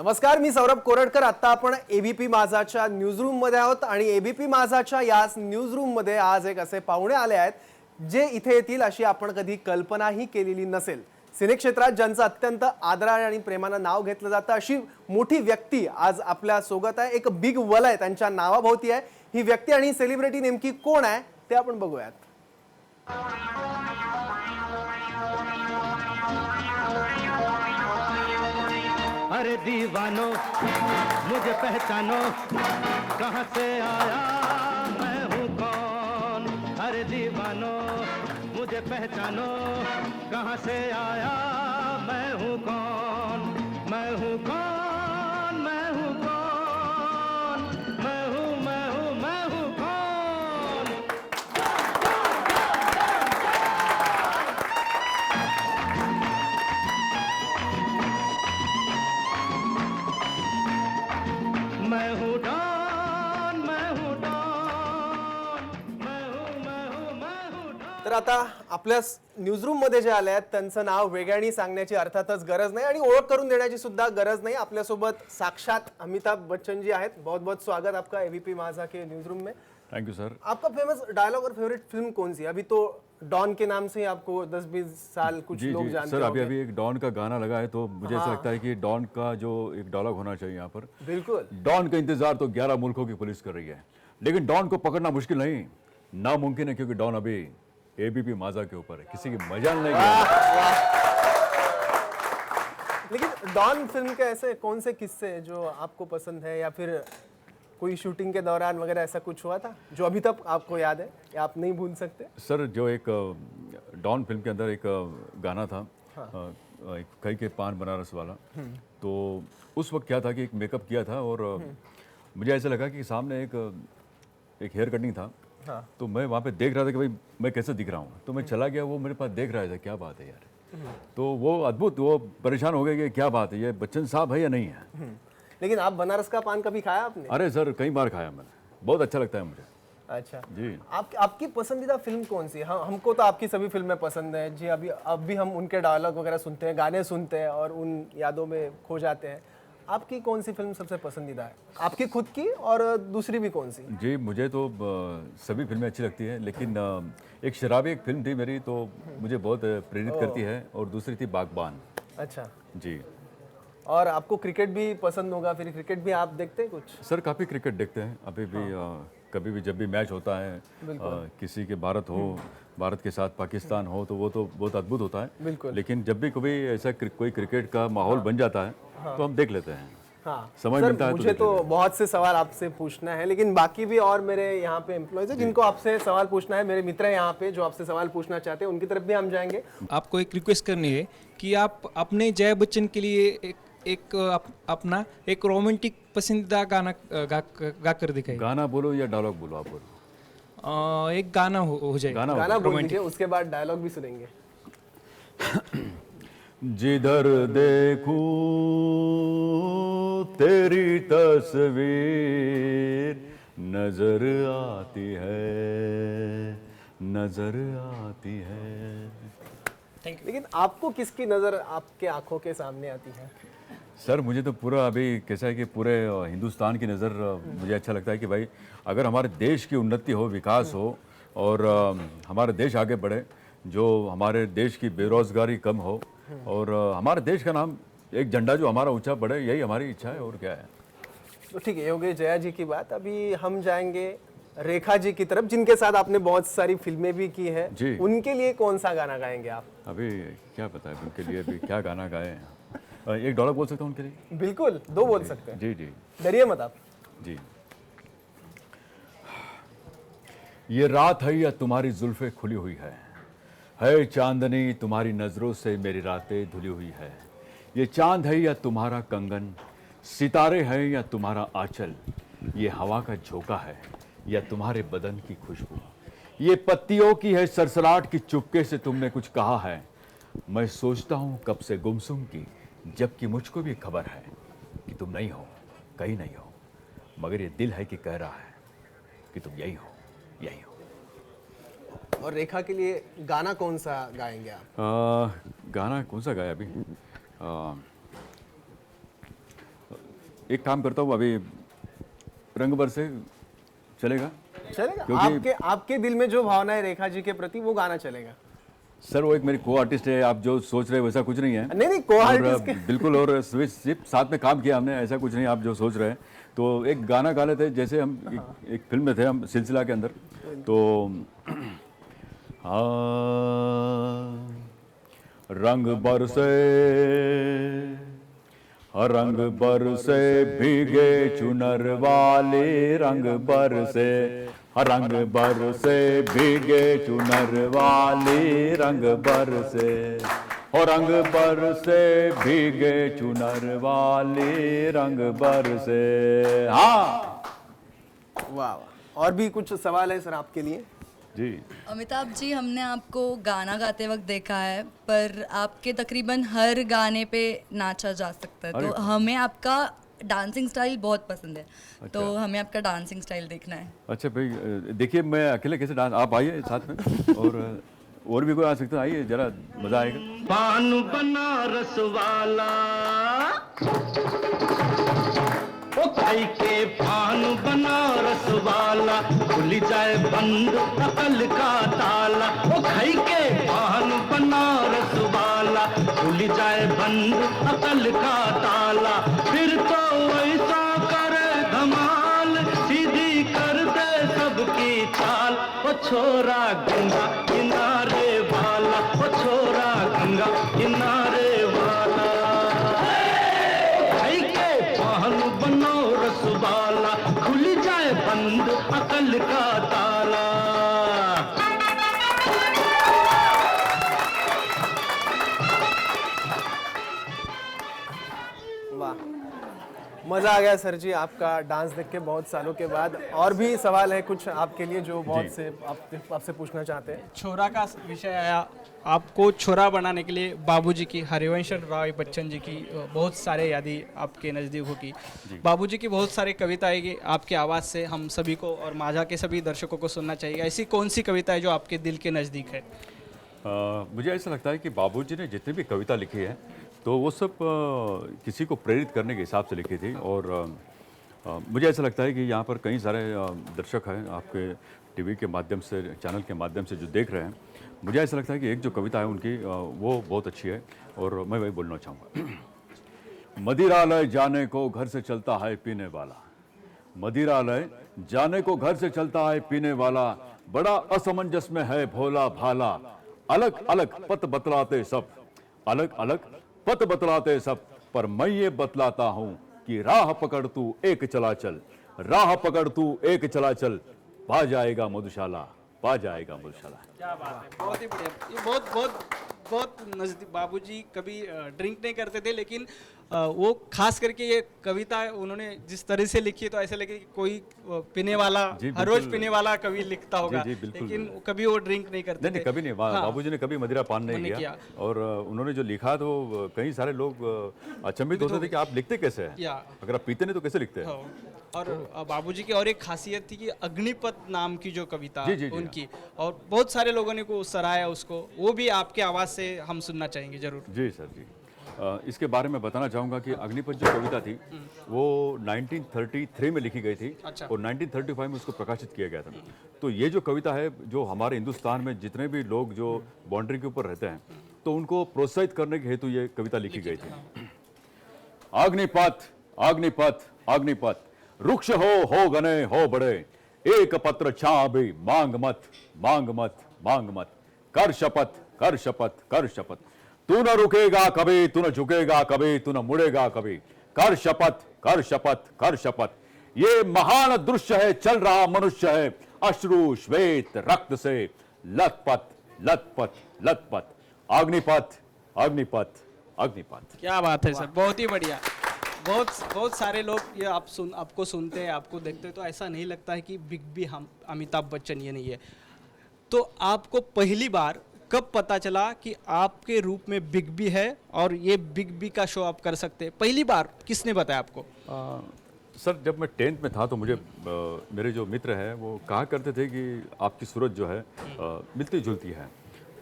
नमस्कार, मी सौरभ कोरडकर। आता आपण एबीपी माझाच्या न्यूजरूम मध्ये आहोत आणि एबीपी माझाच्या याच न्यूजरूम मध्ये आज एक असे पाहुणे आले आहेत जे इथे येतील अशी आपण कधी कल्पनाही केलेली नसेल। सिने क्षेत्रात ज्यांचं अत्यंत आदराने आणि प्रेमानं नाव घेतलं जातं अशी मोठी व्यक्ती आज आपल्या सोबत आहे। एक बिग वलय त्यांच्या नावाभोवती आहे। ही व्यक्ती आणि सेलिब्रिटी नेमकी कोण आहे ते आपण बघूयात। अरे दीवानो मुझे पहचानो, कहाँ से आया मैं हूँ कौन। अरे दीवानो मुझे पहचानो, कहाँ से आया मैं हूँ कौन। मैं हूँ कौन, मैं हूँ कौन, मैं हूँ मैं हूँ मैं हूँ कौन। मैं हूँ डॉन, मैं हूँ डॉन, मैं हूँ डॉन। तर आता आपल्या न्यूजरूम मध्ये जे आले आहेत त्यांचं नाव वेगळ्याने सांगण्याची अर्थातच गरज नाही आणि ओळख करून देण्याची सुद्धा गरज नहीं। आपल्या सोबत साक्षात अमिताभ बच्चन जी आहेत। बहुत बहुत स्वागत आपका एबीपी माझा के न्यूजरूम में। Thank you sir. आपका फेमस डायलॉग और फेवरेट फिल्म कौन सी है? अभी तो डॉन के नाम से ही आपको 10-20 साल कुछ जी लोग जी जानते सर, अभी होंगे। अभी एक डॉन का गाना लगा है तो मुझे ऐसा लगता है कि डॉन का जो एक डायलॉग होना चाहिए यहाँ पर। बिल्कुल। डॉन का इंतजार तो 11 मुल्कों की पुलिस कर रही है, लेकिन डॉन को पकड़ना मुश्किल नहीं, नामुमकिन है, क्योंकि डॉन अभी एबीपी माझा के ऊपर है, किसी की मजाल नहीं गया। लेकिन डॉन फिल्म के ऐसे कौन से किस्से हैं जो आपको पसंद है, या फिर कोई शूटिंग के दौरान वगैरह ऐसा कुछ हुआ था जो अभी तक आपको याद है या आप नहीं भूल सकते? सर, जो एक डॉन फिल्म के अंदर एक गाना था, एक कई के पान बनारस वाला, तो उस वक्त क्या था कि एक मेकअप किया था और मुझे ऐसा लगा कि सामने एक हेयर कटिंग था। हाँ। तो मैं वहाँ पे देख रहा था कि भाई मैं कैसे दिख रहा हूँ, तो मैं चला गया, वो मेरे पास देख रहा था, क्या बात है यार। तो वो अद्भुत, वो परेशान हो गए कि क्या बात है, ये बच्चन साहब है या नहीं है। लेकिन आप बनारस का पान कभी खाया आपने? अरे सर, कई बार खाया मैंने, बहुत अच्छा लगता है मुझे। अच्छा जी। आपकी पसंदीदा फिल्म कौन सी है? हमको तो आपकी सभी फिल्में पसंद है जी। अब भी हम उनके डायलॉग वगैरह सुनते हैं, गाने सुनते हैं और उन यादों में खो जाते हैं। आपकी कौन सी फिल्म सबसे पसंदीदा है? आपकी खुद की और दूसरी भी कौन सी? जी, मुझे तो सभी फिल्में अच्छी लगती हैं, लेकिन एक शराबी एक फिल्म थी मेरी, तो मुझे बहुत प्रेरित करती है, और दूसरी थी बागबान। अच्छा। जी। और आपको क्रिकेट भी पसंद होगा, फिर क्रिकेट भी आप देखते हैं कुछ? सर, काफ़ी क्रिकेट देखते हैं अभी भी। कभी भी जब भी मैच होता है, किसी के भारत हो, भारत के साथ पाकिस्तान हो, तो वो तो बहुत अद्भुत होता है। बिल्कुल। लेकिन जब भी कभी ऐसा कोई क्रिकेट का माहौल बन जाता है, तो हम देख लेते हैं। हाँ समय सर, मिलता है तो मुझे देख तो लेते हैं। बहुत से सवाल आपसे पूछना है, लेकिन बाकी भी और मेरे यहाँ पे एम्प्लॉयज हैं जिनको आपसे सवाल पूछना है। मेरे मित्र हैं यहाँ पे जो आपसे सवाल पूछना चाहते हैं, उनकी तरफ भी हम जाएंगे। आपको एक रिक्वेस्ट करनी है कि आप अपने जया बच्चन के लिए अपना एक रोमांटिक पसंदीदा गाना गा कर दिखाइए। गाना बोलो या डायलॉग बोलो, आप बोलो। एक गाना हो जाए। गाना गाना बोल दीजिए, उसके बाद डायलॉग भी सुनेंगे। जिधर देखूं तेरी तस्वीर नजर आती है, नजर आती है। लेकिन आपको किसकी नजर आपके आंखों के सामने आती है? सर, मुझे तो पूरा अभी कैसा है कि पूरे हिंदुस्तान की नज़र मुझे अच्छा लगता है कि भाई अगर हमारे देश की उन्नति हो, विकास हो, और हमारा देश आगे बढ़े, जो हमारे देश की बेरोजगारी कम हो, और हमारे देश का नाम, एक झंडा जो हमारा ऊंचा बढ़े, यही हमारी इच्छा है, और क्या है। तो ठीक है, ये हो गई जया जी की बात। अभी हम जाएंगे रेखा जी की तरफ, जिनके साथ आपने बहुत सारी फिल्में भी की है जी। उनके लिए कौन सा गाना गाएंगे आप? अभी क्या पता है उनके लिए अभी क्या गाना गाए हैं। एक डायलॉग बोल सकता हूँ उनके लिए? बिल्कुल, दो बोल सकते हैं। जी जी डरिए मत आप। जी। ये रात है या तुम्हारी जुल्फे खुली हुई है चांदनी तुम्हारी नजरों से मेरी रातें धुली हुई है। ये चांद है या तुम्हारा कंगन, सितारे हैं या तुम्हारा आंचल, ये हवा का झोंका है या तुम्हारे बदन की खुशबू, ये पत्तियों की है सरसराहट की चुपके से तुमने कुछ कहा है। मैं सोचता हूँ कब से गुमसुम की, जबकि मुझको भी खबर है कि तुम नहीं हो, कहीं नहीं हो, मगर ये दिल है कि कह रहा है कि तुम यही हो, यही हो। और रेखा के लिए गाना कौन सा गाएंगे आप? गाना कौन सा गाया अभी? एक काम करता हूँ अभी, रंग बरसे चलेगा? चलेगा। क्योंकि- आपके आपके दिल में जो भावना है रेखा जी के प्रति वो गाना चलेगा। सर वो एक मेरी को आर्टिस्ट है, आप जो सोच रहे हैं वैसा कुछ नहीं है। नहीं को और आर्टिस्ट के बिल्कुल, और सिर्फ साथ में काम किया हमने, ऐसा कुछ नहीं आप जो सोच रहे हैं। तो एक गाना गा लेते, जैसे हम एक फिल्म में थे हम, सिलसिला के अंदर। तो रंग बरसे, रंग बरसे भीगे चुनर वाले, रंग बरसे, रंग बरसे भीगे चुनर वाले, रंग बरसे, और रंग बरसे भीगे चुनर वाले, रंग बरसे। हाँ वाह। और भी कुछ सवाल है सर आपके लिए? जी। अमिताभ जी, हमने आपको गाना गाते वक्त देखा है, पर आपके तकरीबन हर गाने पे नाचा जा सकता है, तो हमें आपका डांसिंग स्टाइल बहुत पसंद है, तो हमें आपका डांसिंग स्टाइल देखना है। अच्छा भाई, देखिए मैं अकेले कैसे डांस, आप आइए साथ में, और भी कोई आ सकता है, आइए जरा मजा आएगा। पान बनारस वाला, ओ खाई के पान बनारस वाला, खुल जाए बंद अकल का ताला। ओ खाई के पान बनारस वाला, खुल जाए बंद अकल का ताला। फिर तो ऐसा करे धमाल, सीधी कर दे सबकी चाल। ओ छोरा गंगा किनारे वाला, ओ छोरा गंगा किनारे वाला। भाई के पान बनो रसवाला, खुल जाए बंद अकल का ताला। वाह, मजा आ गया सर जी आपका डांस देख के बहुत सालों के बाद। और भी सवाल है कुछ आपके लिए जो बहुत से आपसे पूछना चाहते हैं? छोरा का विषय आया, आपको छोरा बनाने के लिए बाबूजी की, हरिवंश राय बच्चन जी की बहुत सारे यादें आपके नज़दीक होगी। बाबूजी की बहुत सारी कविताएं की आपकी आवाज़ से हम सभी को और माझा के सभी दर्शकों को सुनना चाहिए। ऐसी कौन सी कविता है जो आपके दिल के नज़दीक है? मुझे ऐसा लगता है कि बाबूजी ने जितनी भी कविता लिखी है तो वो सब किसी को प्रेरित करने के हिसाब से लिखी थी। और मुझे ऐसा लगता है कि यहाँ पर कई सारे दर्शक हैं आपके टीवी के माध्यम से, चैनल के माध्यम से जो देख रहे हैं। मुझे ऐसा लगता है कि एक जो कविता है उनकी वो बहुत अच्छी है और मैं वही बोलना चाहूँगा। मदिरालय जाने को घर से चलता है पीने वाला, मदिरालय जाने को घर से चलता है पीने वाला, बड़ा असमंजस में है भोला भाला। अलग अलग पथ बतलाते सब, अलग अलग पथ बतलाते सब, पर मैं ये बतलाता हूँ कि राह पकड़ तू एक चला चल, राह पकड़ तू एक चला चल, पा जाएगा मधुशाला, पा जाएगा मधुशाला। क्या बात है, बहुत ही बढ़िया। ये बहुत बहुत बहुत नज़दीक। बाबूजी कभी ड्रिंक नहीं करते थे, लेकिन वो खास करके ये कविता उन्होंने जिस तरह से लिखी है तो ऐसा लगे कि कोई पीने वाला, हर रोज पीने वाला कवि लिखता होगा, जी, बिल्कुल, लेकिन कभी वो ड्रिंक नहीं करते नहीं, थे। कभी नहीं। बाबूजी ने कभी मदिरा पान नहीं किया। और उन्होंने जो लिखा तो कई सारे लोग अचंभित होते थे कि आप लिखते कैसे हैं, या अगर आप पीते नहीं तो कैसे लिखते हैं। और बाबूजी की और एक खासियत थी कि अग्निपथ नाम की जो कविता जी, जी, जी, उनकी, और बहुत सारे लोगों ने को सराहा उसको, वो भी आपके आवाज़ से हम सुनना चाहेंगे जरूर। जी सर जी। इसके बारे में बताना चाहूँगा कि अग्निपथ जो कविता थी वो 1933 में लिखी गई थी। अच्छा। और 1935 में उसको प्रकाशित किया गया था। तो ये जो कविता है, जो हमारे हिंदुस्तान में जितने भी लोग जो बाउंड्री के ऊपर रहते हैं तो उनको प्रोत्साहित करने के हेतु ये कविता लिखी गई थी। अग्निपथ अग्निपथ अग्निपथ, रुक्ष हो घने हो बड़े, एक पत्र छां भी मांग मत, मांग मत, मांग मत, कर शपथ कर शपथ कर शपथ, तू न रुकेगा कभी, तू न झुकेगा कभी, तू न मुड़ेगा कभी, कर शपथ कर शपथ कर शपथ। ये महान दृश्य है, चल रहा मनुष्य है, अश्रु श्वेत रक्त से लथपथ लथपथ लथपथ, अग्निपथ अग्निपथ अग्निपथ। क्या बात है सर, बहुत ही बढ़िया। बहुत सारे लोग ये आपको सुनते हैं, आपको देखते हैं तो ऐसा नहीं लगता है कि बिग बी हम अमिताभ बच्चन ये नहीं है। तो आपको पहली बार कब पता चला कि आपके रूप में बिग बी है और ये बिग बी का शो आप कर सकते हैं? पहली बार किसने बताया आपको? सर जब मैं 10th में था तो मुझे मेरे जो मित्र हैं वो कहा करते थे कि आपकी सूरत जो है मिलती जुलती है।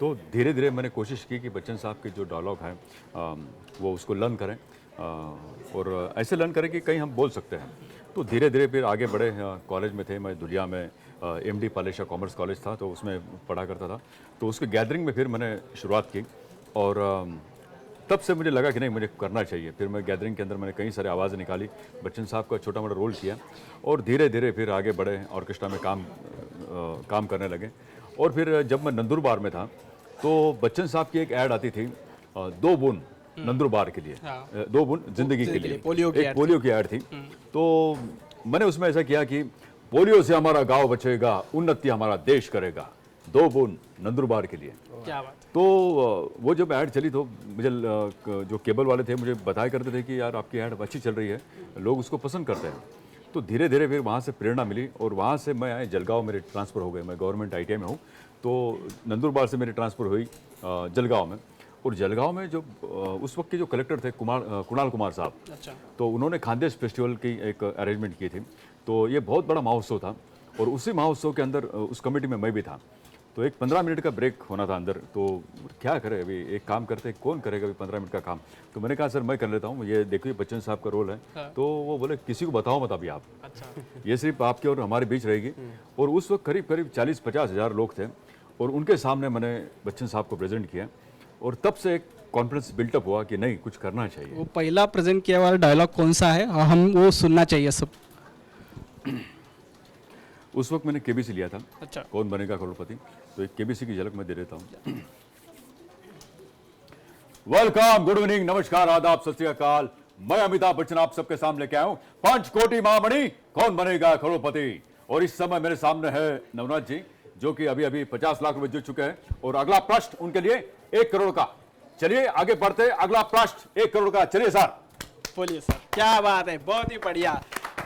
तो धीरे धीरे मैंने कोशिश की कि बच्चन साहब के जो डायलॉग हैं वो उसको लर्न करें। और ऐसे लर्न करें कि कहीं हम बोल सकते हैं। तो धीरे धीरे फिर आगे बढ़े। कॉलेज में थे, मैं दुलिया में MD पालेशा कॉमर्स कॉलेज था, तो उसमें पढ़ा करता था। तो उसके गैदरिंग में फिर मैंने शुरुआत की और तब से मुझे लगा कि नहीं, मुझे करना चाहिए। फिर मैं गैदरिंग के अंदर मैंने कई सारी आवाज़ें निकाली, बच्चन साहब का छोटा मोटा रोल किया और धीरे धीरे फिर आगे बढ़े, ऑर्केस्ट्रा में काम करने लगे। और फिर जब मैं नंदुरबार में था तो बच्चन साहब की एक ऐड आती थी, 2 बूंद नंदुरबार के लिए, 2 बूंद जिंदगी के लिए, पोलियो की एक पोलियो की ऐड थी। तो मैंने उसमें ऐसा किया कि पोलियो से हमारा गांव बचेगा, उन्नति हमारा देश करेगा, 2 बूंद नंदुरबार के लिए। क्या बात। तो वो जब ऐड चली तो मुझे जो केबल वाले थे मुझे बताया करते थे कि यार आपकी ऐड अच्छी चल रही है, लोग उसको पसंद करते हैं। तो धीरे धीरे फिर वहाँ से प्रेरणा मिली और वहाँ से मैं आए जलगांव, मेरे ट्रांसफ़र हो गए। मैं गवर्नमेंट ITI में हूँ, तो नंदुरबार से मेरी ट्रांसफ़र हुई जलगांव में। और जलगांव में जो उस वक्त के जो कलेक्टर थे कुणाल कुमार साहब, अच्छा। तो उन्होंने खानदेश फेस्टिवल की एक अरेंजमेंट की थी। तो ये बहुत बड़ा महोत्सव था और उसी महोत्सव के अंदर उस कमेटी में मैं भी था। तो एक 15 मिनट का ब्रेक होना था अंदर, तो क्या करे अभी, एक काम करते कौन करेगा अभी 15 मिनट का काम। तो मैंने कहा सर मैं कर लेता हूँ, ये देखिए बच्चन साहब का रोल है। तो वो बोले किसी को बताओ मत अभी आप, अच्छा। ये सिर्फ आपके और हमारे बीच रहेगी। और उस वक्त करीब करीब 40-50 हज़ार लोग थे और उनके सामने मैंने बच्चन साहब को प्रेजेंट किया और तब से एक कॉन्फिडेंस बिल्टअप हुआ कि नहीं, कुछ करना चाहिए। वो पहला प्रेजेंट किया वाला डायलॉग कौन सा है, और हम वो सुनना चाहिए सब। उस वक्त मैंने KBC लिया था, अच्छा। कौन बनेगा करोड़पति। तो एक KBC की झलक मैं दे देता हूँ। वेलकम, गुड इवनिंग, नमस्कार, आदाब, सत श्री अकाल। मैं अमिताभ बच्चन आप सबके सामने लेके आया हूँ 5 कोटी महामणि, कौन बनेगा करोड़पति। और इस समय मेरे सामने है नवनाथ जी, जो कि अभी अभी 50 लाख रुपए जीत चुके हैं और अगला प्रश्न उनके लिए 1 करोड़ का। चलिए आगे बढ़ते, अगला प्रश्न 1 करोड़ का। चलिए सर। बोलिए सर। क्या बात है, बहुत ही बढ़िया।